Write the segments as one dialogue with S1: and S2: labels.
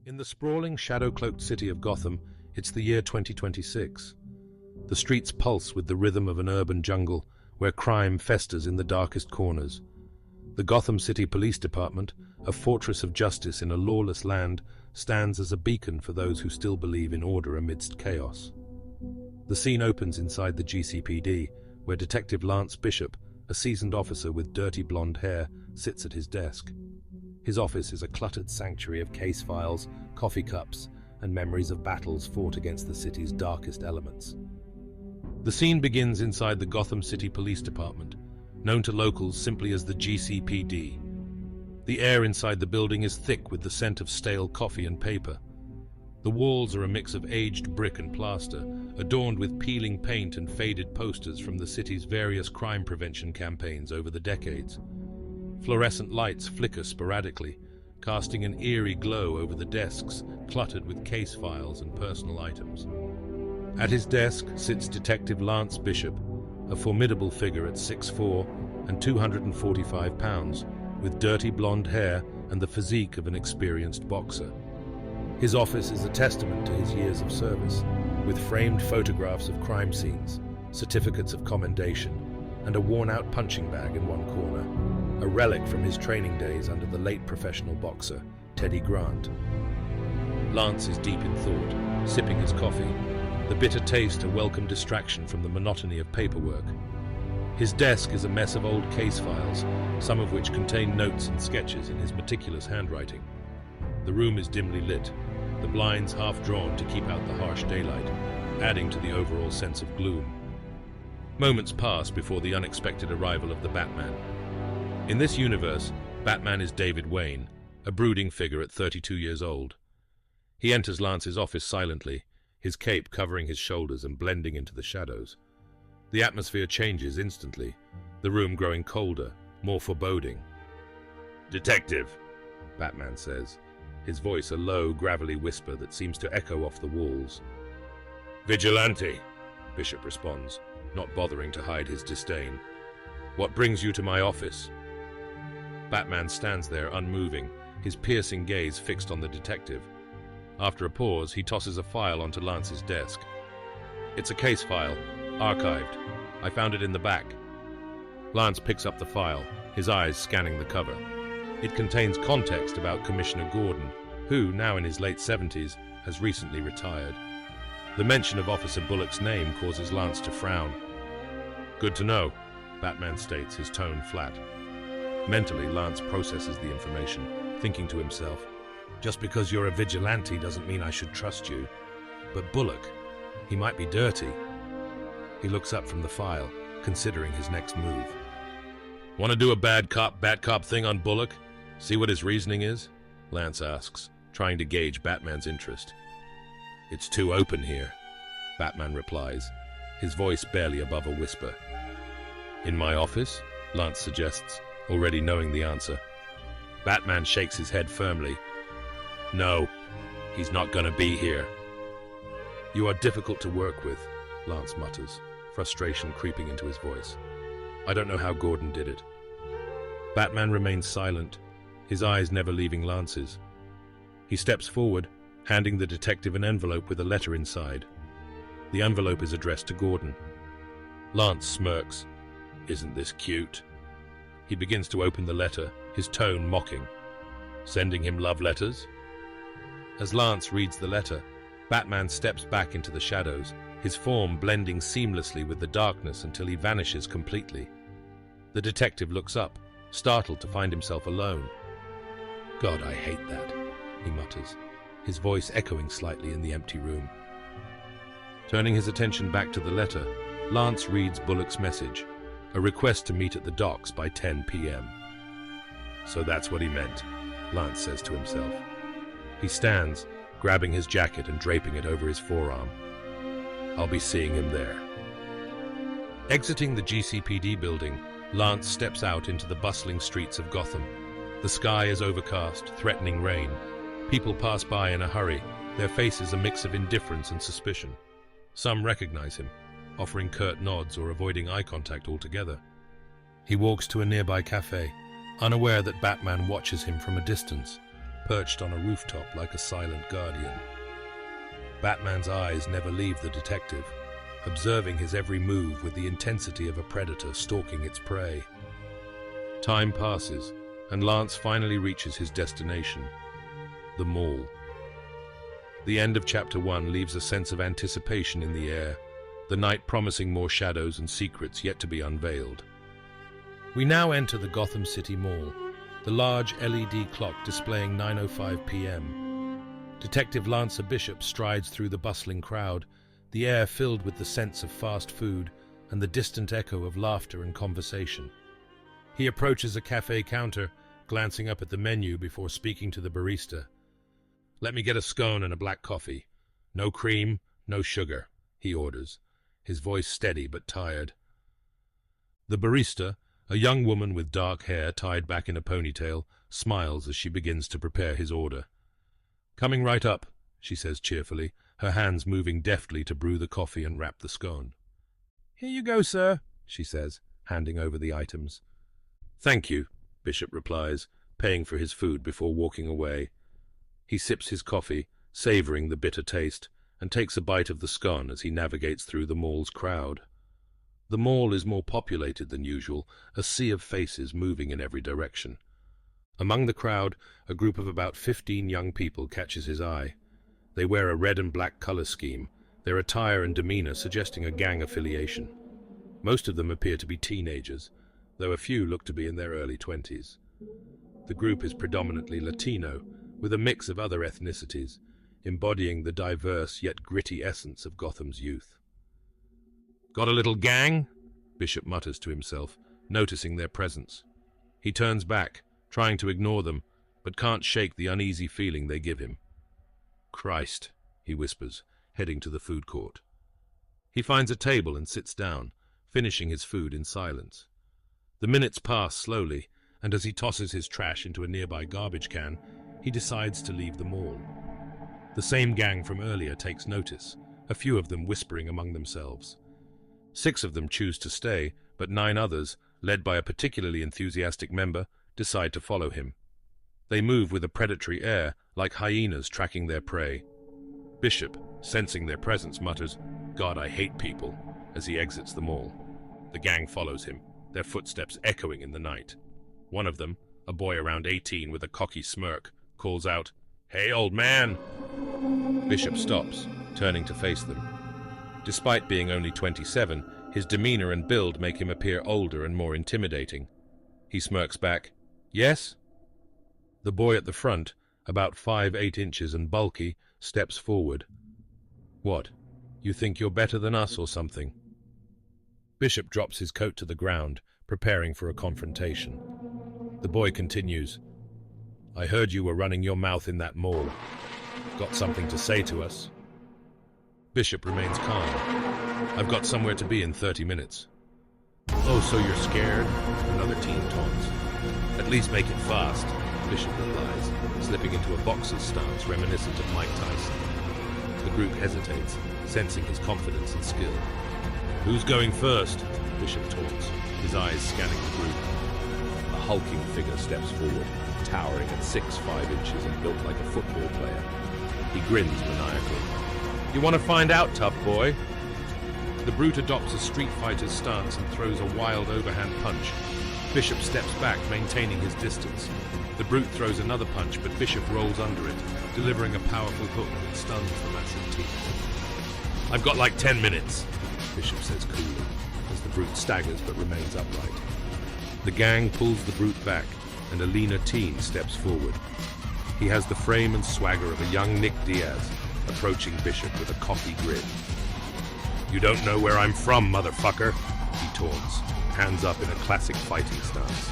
S1: In the sprawling, shadow-cloaked city of Gotham, it's the year 2026. The streets pulse with the rhythm of an urban jungle, where crime festers in the darkest corners. The Gotham City Police Department, a fortress of justice in a lawless land, stands as a beacon for those who still believe in order amidst chaos. The scene opens inside the GCPD, where Detective Lance Bishop, a seasoned officer with dirty blonde hair, sits at his desk. His office is a cluttered sanctuary of case files, coffee cups, and memories of battles fought against the city's darkest elements. The scene begins inside the Gotham City Police Department, known to locals simply as the GCPD. The air inside the building is thick with the scent of stale coffee and paper. The walls are a mix of aged brick and plaster, adorned with peeling paint and faded posters from the city's various crime prevention campaigns over the decades. Fluorescent lights flicker sporadically, casting an eerie glow over the desks cluttered with case files and personal items. At his desk sits Detective Lance Bishop, a formidable figure at 6'4" and 245 pounds, with dirty blonde hair and the physique of an experienced boxer. His office is a testament to his years of service, with framed photographs of crime scenes, certificates of commendation, and a worn-out punching bag in one corner, a relic from his training days under the late professional boxer, Teddy Grant. Lance is deep in thought, sipping his coffee, the bitter taste a welcome distraction from the monotony of paperwork. His desk is a mess of old case files, some of which contain notes and sketches in his meticulous handwriting. The room is dimly lit, the blinds half drawn to keep out the harsh daylight, adding to the overall sense of gloom. Moments pass before the unexpected arrival of the Batman. In this universe, Batman is David Wayne, a brooding figure at 32 years old. He enters Lance's office silently, his cape covering his shoulders and blending into the shadows. The atmosphere changes instantly, the room growing colder, more foreboding. "Detective," Batman says, his voice a low, gravelly whisper that seems to echo off the walls. "Vigilante," Bishop responds, not bothering to hide his disdain. "What brings you to my office?" Batman stands there unmoving, his piercing gaze fixed on the detective. After a pause, he tosses a file onto Lance's desk. "It's a case file, archived. I found it in the back." Lance picks up the file, his eyes scanning the cover. It contains context about Commissioner Gordon, who, now in his late 70s, has recently retired. The mention of Officer Bullock's name causes Lance to frown. "Good to know," Batman states, his tone flat. Mentally, Lance processes the information, thinking to himself, "Just because you're a vigilante doesn't mean I should trust you. But Bullock, he might be dirty." He looks up from the file, considering his next move. "Want to do a bad cop, bad cop thing on Bullock? See what his reasoning is?" Lance asks, trying to gauge Batman's interest. "It's too open here," Batman replies, his voice barely above a whisper. "In my office?" Lance suggests, already knowing the answer. Batman shakes his head firmly. "No, he's not gonna be here." "You are difficult to work with," Lance mutters, frustration creeping into his voice. "I don't know how Gordon did it." Batman remains silent, his eyes never leaving Lance's. He steps forward, handing the detective an envelope with a letter inside. The envelope is addressed to Gordon. Lance smirks. "Isn't this cute?" He begins to open the letter, his tone mocking. "Sending him love letters?" As Lance reads the letter, Batman steps back into the shadows, his form blending seamlessly with the darkness until he vanishes completely. The detective looks up, startled to find himself alone. "God, I hate that," he mutters, his voice echoing slightly in the empty room. Turning his attention back to the letter, Lance reads Bullock's message, a request to meet at the docks by 10 p.m. "So that's what he meant," Lance says to himself. He stands, grabbing his jacket and draping it over his forearm. "I'll be seeing him there." Exiting the GCPD building, Lance steps out into the bustling streets of Gotham. The sky is overcast, threatening rain. People pass by in a hurry, their faces a mix of indifference and suspicion. Some recognize him, offering curt nods or avoiding eye contact altogether. He walks to a nearby cafe, unaware that Batman watches him from a distance. perched on a rooftop like a silent guardian. Batman's eyes never leave the detective, observing his every move with the intensity of a predator stalking its prey. Time passes, and Lance finally reaches his destination, the mall. The end of Chapter 1 leaves a sense of anticipation in the air, the night promising more shadows and secrets yet to be unveiled. We now enter the Gotham City Mall, the large LED clock displaying 9:05 p.m. Detective Lancer Bishop strides through the bustling crowd, the air filled with the scents of fast food and the distant echo of laughter and conversation. He approaches a cafe counter, glancing up at the menu before speaking to the barista. "Let me get a scone and a black coffee. No cream, no sugar," he orders, his voice steady but tired. The barista, a young woman with dark hair tied back in a ponytail, smiles as she begins to prepare his order. "Coming right up," she says cheerfully, her hands moving deftly to brew the coffee and wrap the scone. "Here you go, sir," she says, handing over the items. "Thank you," Bishop replies, paying for his food before walking away. He sips his coffee, savoring the bitter taste, and takes a bite of the scone as he navigates through the mall's crowd. The mall is more populated than usual, a sea of faces moving in every direction. Among the crowd, a group of about 15 young people catches his eye. They wear a red and black color scheme, their attire and demeanor suggesting a gang affiliation. Most of them appear to be teenagers, though a few look to be in their early 20s. The group is predominantly Latino, with a mix of other ethnicities, embodying the diverse yet gritty essence of Gotham's youth. "Got a little gang?" Bishop mutters to himself, noticing their presence. He turns back, trying to ignore them, but can't shake the uneasy feeling they give him. "Christ," he whispers, heading to the food court. He finds a table and sits down, finishing his food in silence. The minutes pass slowly, and as he tosses his trash into a nearby garbage can, he decides to leave the mall. The same gang from earlier takes notice, a few of them whispering among themselves. 6 of them choose to stay, but 9 others, led by a particularly enthusiastic member, decide to follow him. They move with a predatory air, like hyenas tracking their prey. Bishop, sensing their presence, mutters, "God, I hate people," as he exits the mall. The gang follows him, their footsteps echoing in the night. One of them, a boy around 18 with a cocky smirk, calls out, "Hey, old man!" Bishop stops, turning to face them. Despite being only 27, his demeanor and build make him appear older and more intimidating. He smirks back, "Yes?" The boy at the front, about 5'8" and bulky, steps forward. "What, you think you're better than us or something?" Bishop drops his coat to the ground, preparing for a confrontation. The boy continues, "I heard you were running your mouth in that mall. Got something to say to us?" Bishop remains calm. "I've got somewhere to be in 30 minutes. "Oh, so you're scared?" Another teen taunts. "At least make it fast," Bishop replies, slipping into a boxer's stance reminiscent of Mike Tyson. The group hesitates, sensing his confidence and skill. "Who's going first?" Bishop taunts, his eyes scanning the group. A hulking figure steps forward, towering at 6'5" and built like a football player. He grins maniacally. "You want to find out, tough boy?" The brute adopts a street fighter's stance and throws a wild overhand punch. Bishop steps back, maintaining his distance. The brute throws another punch, but Bishop rolls under it, delivering a powerful hook that stuns the massive teeth. "I've got like 10 minutes, Bishop says coolly, as the brute staggers but remains upright. The gang pulls the brute back, and a leaner teen steps forward. He has the frame and swagger of a young Nick Diaz, approaching Bishop with a cocky grin. "You don't know where I'm from, motherfucker," he taunts, hands up in a classic fighting stance.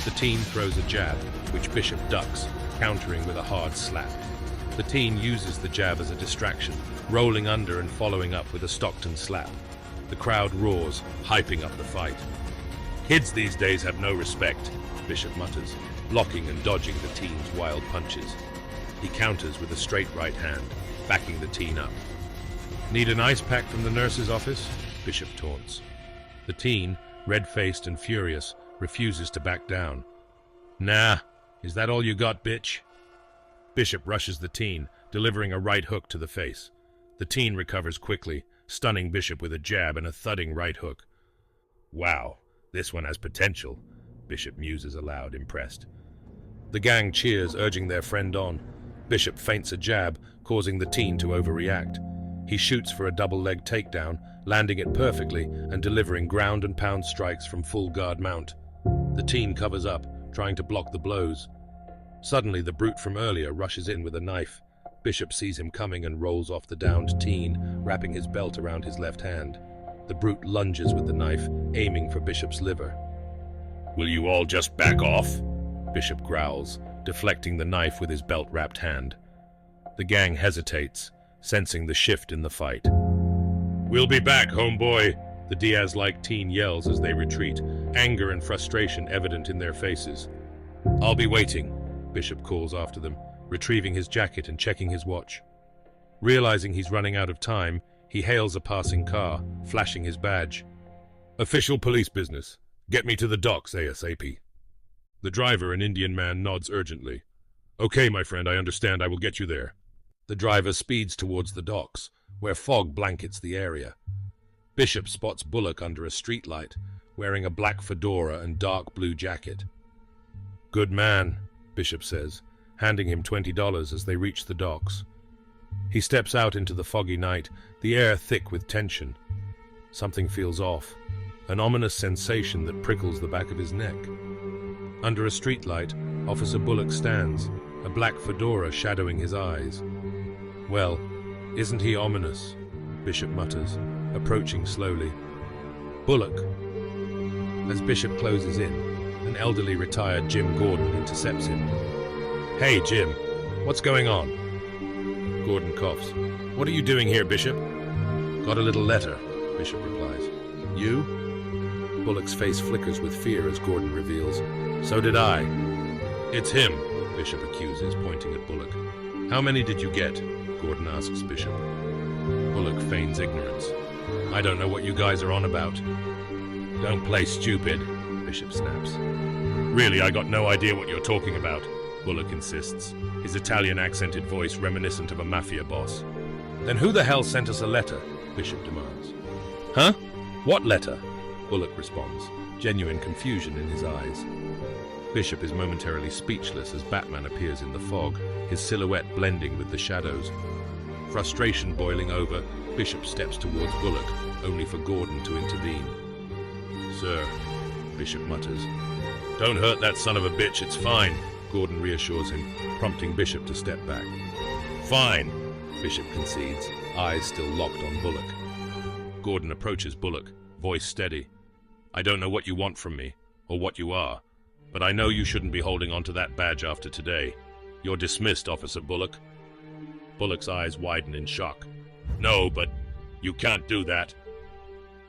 S1: The teen throws a jab, which Bishop ducks, countering with a hard slap. The teen uses the jab as a distraction, rolling under and following up with a Stockton slap. The crowd roars, hyping up the fight. "Kids these days have no respect," Bishop mutters, blocking and dodging the teen's wild punches. He counters with a straight right hand, backing the teen up. "Need an ice pack from the nurse's office?" Bishop taunts. The teen, red-faced and furious, refuses to back down. "Nah, is that all you got, bitch?" Bishop rushes the teen, delivering a right hook to the face. The teen recovers quickly, stunning Bishop with a jab and a thudding right hook. Wow, this one has potential, Bishop muses aloud, impressed. The gang cheers, urging their friend on. Bishop feints a jab, causing the teen to overreact. He shoots for a double-leg takedown, landing it perfectly and delivering ground-and-pound strikes from full guard mount. The teen covers up, trying to block the blows. Suddenly, the brute from earlier rushes in with a knife. Bishop sees him coming and rolls off the downed teen, wrapping his belt around his left hand. The brute lunges with the knife, aiming for Bishop's liver. "Will you all just back off?" Bishop growls, deflecting the knife with his belt-wrapped hand. The gang hesitates, sensing the shift in the fight. "We'll be back, homeboy," the Diaz-like teen yells as they retreat, anger and frustration evident in their faces. "I'll be waiting," Bishop calls after them, retrieving his jacket and checking his watch. Realizing he's running out of time, he hails a passing car, flashing his badge. "Official police business. Get me to the docks ASAP." The driver, an Indian man, nods urgently. "Okay, my friend, I understand. I will get you there." The driver speeds towards the docks, where fog blankets the area. Bishop spots Bullock under a streetlight, wearing a black fedora and dark blue jacket. "Good man," Bishop says, handing him $20 as they reach the docks. He steps out into the foggy night, the air thick with tension. Something feels off, an ominous sensation that prickles the back of his neck. Under a streetlight, Officer Bullock stands, a black fedora shadowing his eyes. "Well, isn't he ominous?" Bishop mutters, approaching slowly. "Bullock." As Bishop closes in, an elderly retired Jim Gordon intercepts him. "Hey, Jim, what's going on?" Gordon coughs. "What are you doing here, Bishop?" "Got a little letter," Bishop replies. "You?" Bullock's face flickers with fear as Gordon reveals. "So did I." "It's him," Bishop accuses, pointing at Bullock. "How many did you get?" Gordon asks Bishop. Bullock feigns ignorance. "I don't know what you guys are on about." "Don't play stupid," Bishop snaps. "Really, I got no idea what you're talking about," Bullock insists, his Italian-accented voice reminiscent of a mafia boss. "Then who the hell sent us a letter?" Bishop demands. "Huh? What letter?" Bullock responds, genuine confusion in his eyes. Bishop is momentarily speechless as Batman appears in the fog, his silhouette blending with the shadows. Frustration boiling over, Bishop steps towards Bullock, only for Gordon to intervene. "Sir," Bishop mutters. "Don't hurt that son of a bitch, it's fine," Gordon reassures him, prompting Bishop to step back. "Fine," Bishop concedes, eyes still locked on Bullock. Gordon approaches Bullock, voice steady. "I don't know what you want from me, or what you are, but I know you shouldn't be holding on to that badge after today. You're dismissed, Officer Bullock." Bullock's eyes widen in shock. "No, but you can't do that."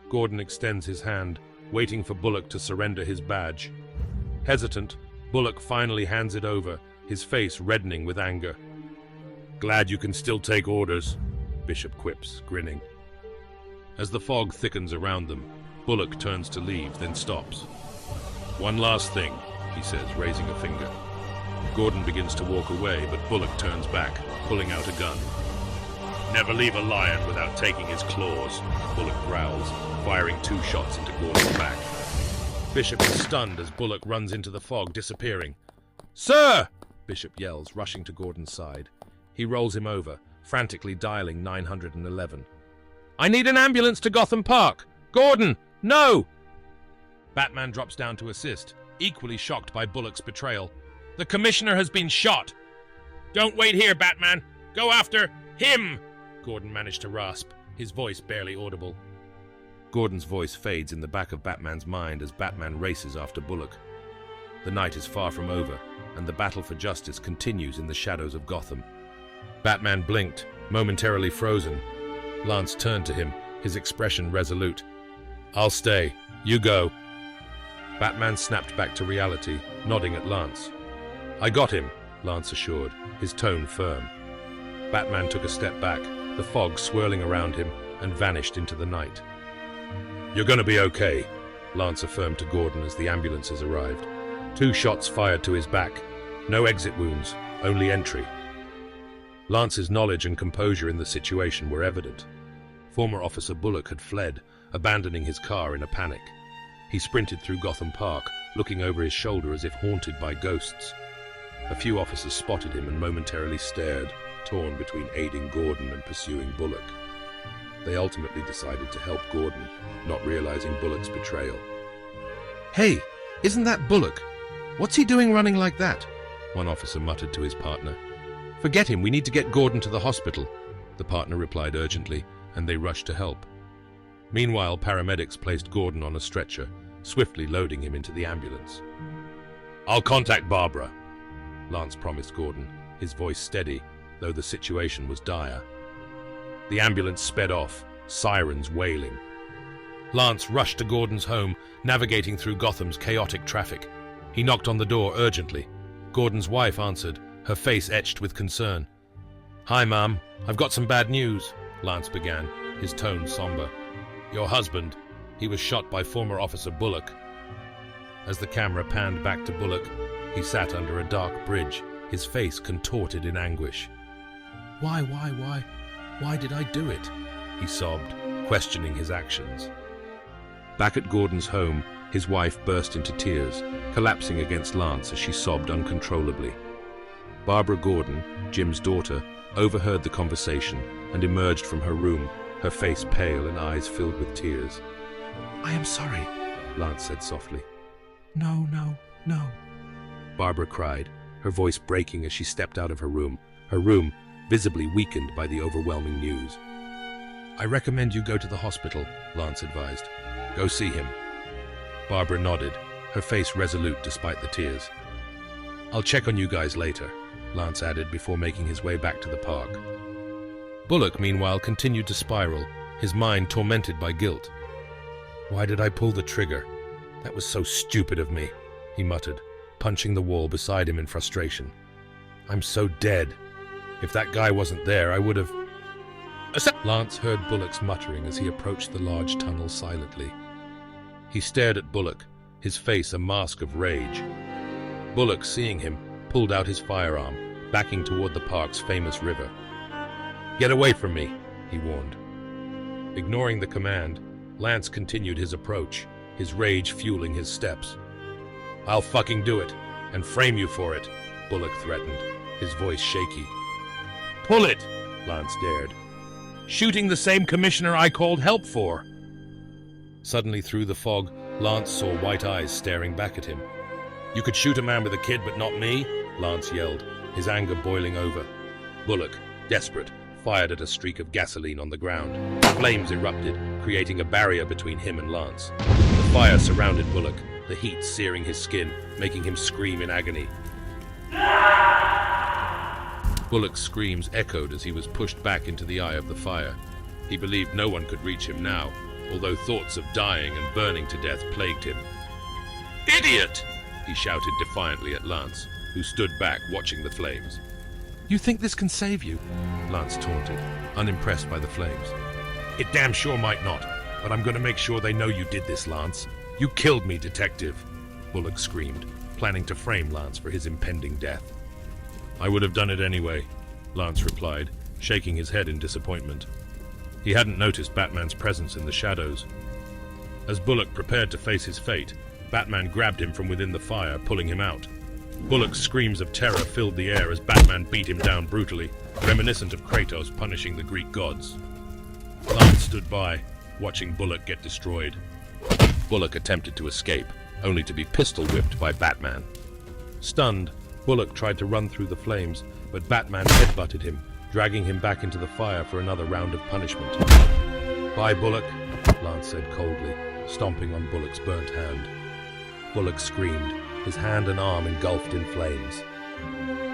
S1: Gordon extends his hand, waiting for Bullock to surrender his badge. Hesitant, Bullock finally hands it over, his face reddening with anger. "Glad you can still take orders," Bishop quips, grinning. As the fog thickens around them, Bullock turns to leave, then stops. "One last thing," he says, raising a finger. Gordon begins to walk away, but Bullock turns back, pulling out a gun. "Never leave a lion without taking his claws," Bullock growls, firing 2 shots into Gordon's back. Bishop is stunned as Bullock runs into the fog, disappearing. "Sir!" Bishop yells, rushing to Gordon's side. He rolls him over, frantically dialing 911. "I need an ambulance to Gotham Park! Gordon, no!" Batman drops down to assist, equally shocked by Bullock's betrayal. "The commissioner has been shot!" "Don't wait here, Batman! Go after him!" Gordon managed to rasp, his voice barely audible. Gordon's voice fades in the back of Batman's mind as Batman races after Bullock. The night is far from over, and the battle for justice continues in the shadows of Gotham. Batman blinked, momentarily frozen. Lance turned to him, his expression resolute. "I'll stay. You go." Batman snapped back to reality, nodding at Lance. "I got him," Lance assured, his tone firm. Batman took a step back, the fog swirling around him, and vanished into the night. "You're gonna be okay," Lance affirmed to Gordon as the ambulances arrived. 2 shots fired to his back. No exit wounds, only entry. Lance's knowledge and composure in the situation were evident. Former Officer Bullock had fled, abandoning his car in a panic. He sprinted through Gotham Park, looking over his shoulder as if haunted by ghosts. A few officers spotted him and momentarily stared, torn between aiding Gordon and pursuing Bullock. They ultimately decided to help Gordon, not realizing Bullock's betrayal. "Hey, isn't that Bullock? What's he doing running like that?" one officer muttered to his partner. "Forget him, we need to get Gordon to the hospital," the partner replied urgently, and they rushed to help. Meanwhile, paramedics placed Gordon on a stretcher, swiftly loading him into the ambulance. "I'll contact Barbara," Lance promised Gordon, his voice steady, though the situation was dire. The ambulance sped off, sirens wailing. Lance rushed to Gordon's home, navigating through Gotham's chaotic traffic. He knocked on the door urgently. Gordon's wife answered, her face etched with concern. "Hi, Mom. I've got some bad news," Lance began, his tone somber. "Your husband, he was shot by former Officer Bullock." As the camera panned back to Bullock, he sat under a dark bridge, his face contorted in anguish. Why did I do it?" he sobbed, questioning his actions. Back at Gordon's home, his wife burst into tears, collapsing against Lance as she sobbed uncontrollably. Barbara Gordon, Jim's daughter, overheard the conversation and emerged from her room, her face pale and eyes filled with tears. "I am sorry," Lance said softly. No. Barbara cried, her voice breaking as she stepped out of her room visibly weakened by the overwhelming news. "I recommend you go to the hospital," Lance advised. "Go see him." Barbara nodded, her face resolute despite the tears. "I'll check on you guys later," Lance added before making his way back to the park. Bullock, meanwhile, continued to spiral, his mind tormented by guilt. "Why did I pull the trigger? That was so stupid of me," he muttered, punching the wall beside him in frustration. "I'm so dead. If that guy wasn't there, I would have..." Lance heard Bullock's muttering as he approached the large tunnel silently. He stared at Bullock, his face a mask of rage. Bullock, seeing him, pulled out his firearm, backing toward the park's famous river. "Get away from me," he warned. Ignoring the command, Lance continued his approach, his rage fueling his steps. "I'll fucking do it, and frame you for it," Bullock threatened, his voice shaky. "Pull it," Lance dared. "Shooting the same commissioner I called help for." Suddenly through the fog, Lance saw white eyes staring back at him. "You could shoot a man with a kid, but not me?" Lance yelled, his anger boiling over. Bullock, desperate, fired at a streak of gasoline on the ground. Flames erupted, creating a barrier between him and Lance. The fire surrounded Bullock, the heat searing his skin, making him scream in agony. Bullock's screams echoed as he was pushed back into the eye of the fire. He believed no one could reach him now, although thoughts of dying and burning to death plagued him. "Idiot!" he shouted defiantly at Lance, who stood back watching the flames. "You think this can save you?" Lance taunted, unimpressed by the flames. "It damn sure might not, but I'm going to make sure they know you did this, Lance. You killed me, detective," Bullock screamed, planning to frame Lance for his impending death. "I would have done it anyway," Lance replied, shaking his head in disappointment. He hadn't noticed Batman's presence in the shadows. As Bullock prepared to face his fate, Batman grabbed him from within the fire, pulling him out. Bullock's screams of terror filled the air as Batman beat him down brutally, reminiscent of Kratos punishing the Greek gods. Lance stood by, watching Bullock get destroyed. Bullock attempted to escape, only to be pistol-whipped by Batman. Stunned, Bullock tried to run through the flames, but Batman headbutted him, dragging him back into the fire for another round of punishment. "Bye, Bullock," Lance said coldly, stomping on Bullock's burnt hand. Bullock screamed, his hand and arm engulfed in flames.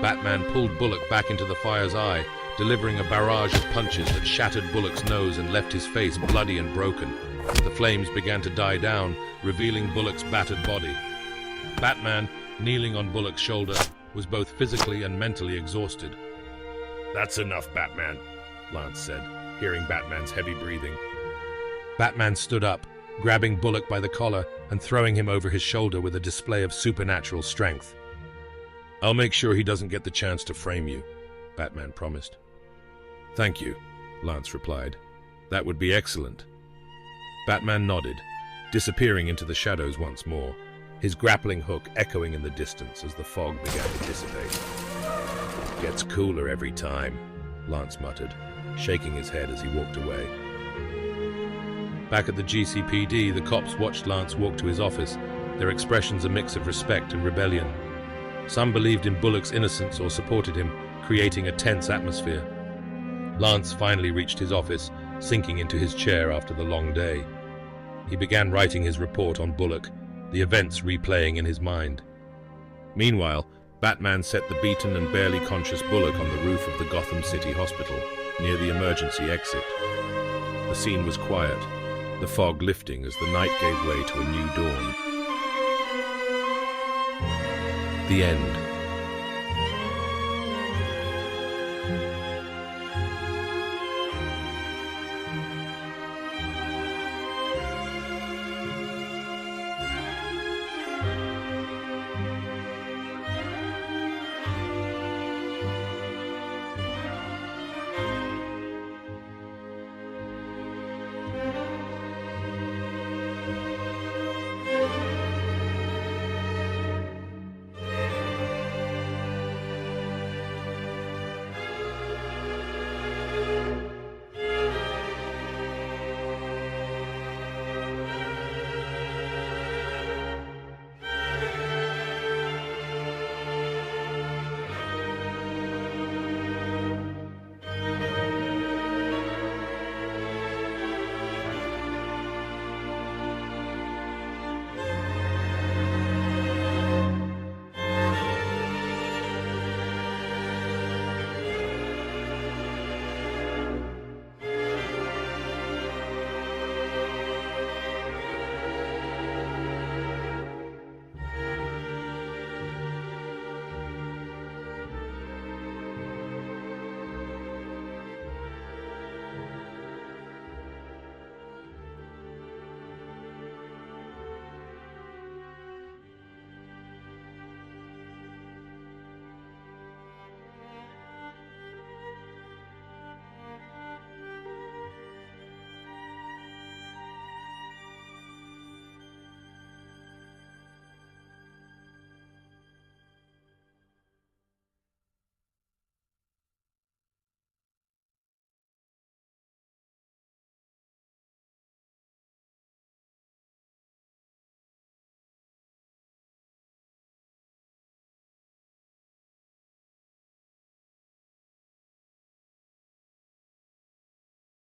S1: Batman pulled Bullock back into the fire's eye, delivering a barrage of punches that shattered Bullock's nose and left his face bloody and broken. The flames began to die down, revealing Bullock's battered body. Batman, kneeling on Bullock's shoulder, was both physically and mentally exhausted. "That's enough, Batman," Lance said, hearing Batman's heavy breathing. Batman stood up, grabbing Bullock by the collar and throwing him over his shoulder with a display of supernatural strength. "I'll make sure he doesn't get the chance to frame you," Batman promised. "Thank you," Lance replied. "That would be excellent." Batman nodded, disappearing into the shadows once more, his grappling hook echoing in the distance as the fog began to dissipate. "Gets cooler every time," Lance muttered, shaking his head as he walked away. Back at the GCPD, the cops watched Lance walk to his office, their expressions a mix of respect and rebellion. Some believed in Bullock's innocence or supported him, creating a tense atmosphere. Lance finally reached his office, sinking into his chair after the long day. He began writing his report on Bullock, the events replaying in his mind. Meanwhile, Batman set the beaten and barely conscious Bullock on the roof of the Gotham City hospital, near the emergency exit. The scene was quiet, the fog lifting as the night gave way to a new dawn. The end.